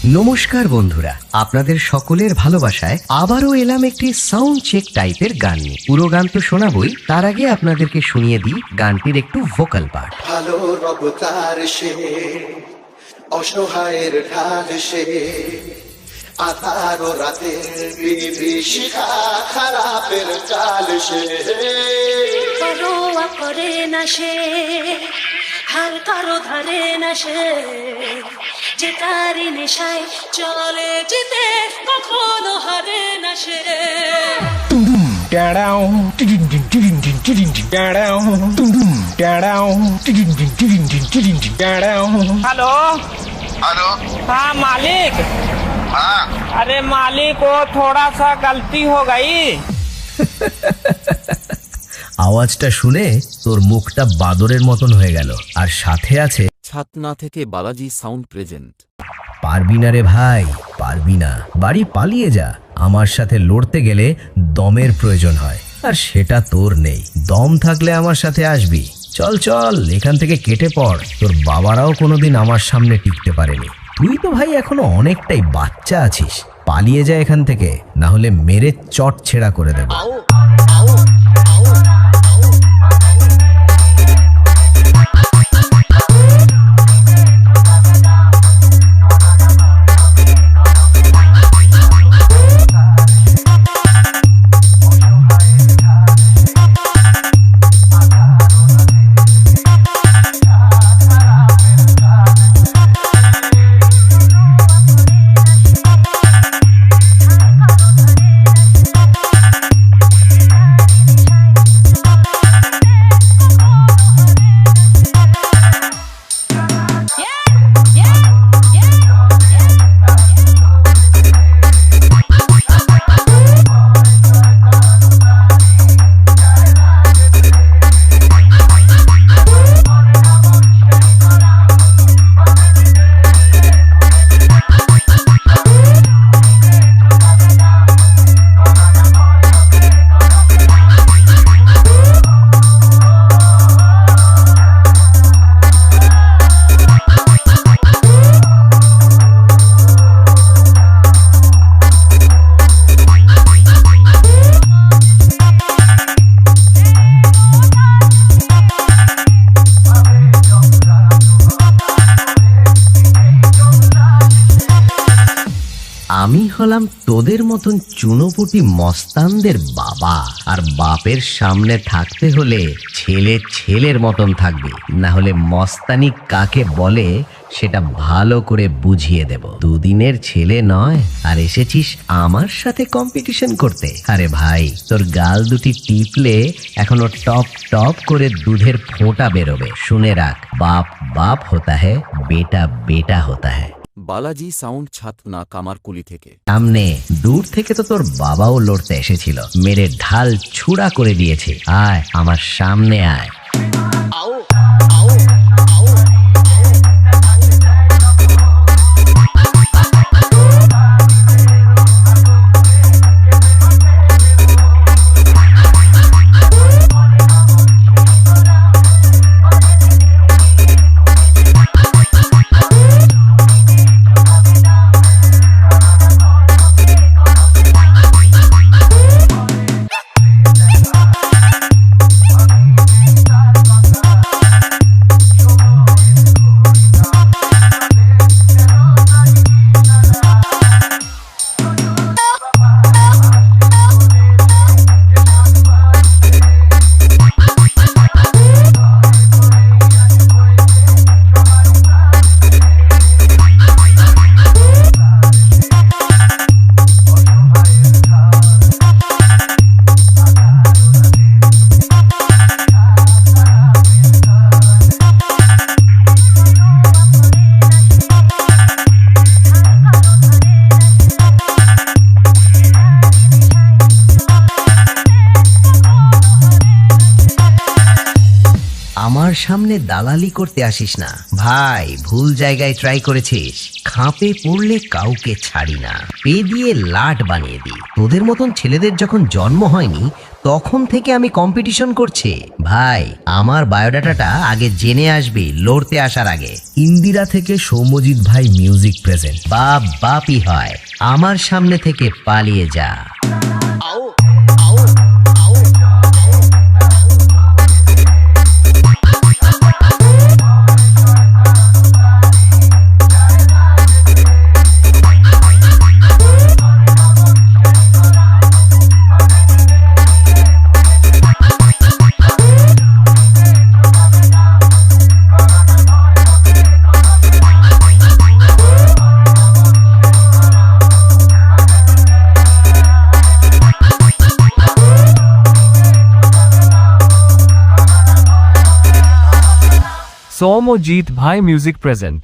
নমস্কার বন্ধুরা, আপনাদের সকলের ভালোবাসায় আবারও এলাম একটি সাউন্ড চেক টাইপের গান নিয়ে। পুরো গান তো শোনাবই, তার আগে আপনাদেরকে শুনিয়ে দিই গানটির একটু ভোকাল পার্ট। ভালো রবতার সে, অসহায়ের ঢাল সে, আধার ও রাতের বিভীষিকা, খারাপের কাল সে। পরোয়া করে না সে, হাল কারো ধারে না সে, যে তারি নেশায় চলে যেতে কখনো হারে না সে। Hello hello. हाँ मालिक। हाँ अरे मालिक वो थोड़ा सा गलती हो गई। আওয়াজটা শুনে তোর মুখটা বাদরের মতন হয়ে গেল, আর সাথে আছে ছাতনা থেকে বালাজি সাউন্ড প্রেজেন্ট। পারবি না রে ভাই, পারবি না। বাড়ি পালিয়ে যা। আমার সাথে লড়তে গেলে দমের প্রয়োজন হয়, আর সেটা তোর নেই। দম থাকলে আমার সাথে আসবি। চল চল, এখান থেকে কেটে পড়। তোর বাবারাও কোনোদিন আমার সামনে টিকতে পারেনি। তুই তো ভাই এখনো অনেকটাই বাচ্চা আছিস। পালিয়ে যা এখান থেকে, না হলে মেরে চট ছেঁড়া করে দেব। আমি হলাম তোদের মতন চুনোপুটি মস্তানদের বাবা, আর বাপের সামনে থাকতে হলে ছেলে ছেলের মতন থাকবে, না হলে মস্তানি কাকে বলে সেটা ভালো করে বুঝিয়ে দেব। দুদিনের ছেলে নয়, আর এসেছিস আমার সাথে কম্পিটিশন করতে। আরে ভাই, তোর গাল দুটি টিপলে এখনো টপ টপ করে দুধের ফোঁটা বেরোবে। শুনে রাখ, বাপ বাপ হতা হ্যায়, বেটা বেটা হতা হ্যায়। বালাজি সাউন্ড ছাতনা কামারকুলি থেকে। সামনে দূর থেকে তো তোর বাবাও লড়তে এসেছিল, মেরে ঢাল ছুড়া করে দিয়েছে। আয় আমার সামনে আয়। আমার সামনে দালালি করতে আসিস না ভাই, ভুল জায়গায় ট্রাই করেছিস। খাপে পড়লে কাউকে ছাড়ি না, পে দিয়ে লাট বানিয়ে দিই। তোদের মতন ছেলেদের যখন জন্ম হয়নি তখন থেকে আমি কম্পিটিশন করছি। ভাই আমার বায়োডাটাটা আগে জেনে আসবি লড়তে আসার আগে। ইন্দিরা থেকে সৌম্যজিৎ ভাই মিউজিক প্রেজেন্ট। বাপ বাপই হয়, আমার সামনে থেকে পালিয়ে যা। Somojit Bhai Music Present.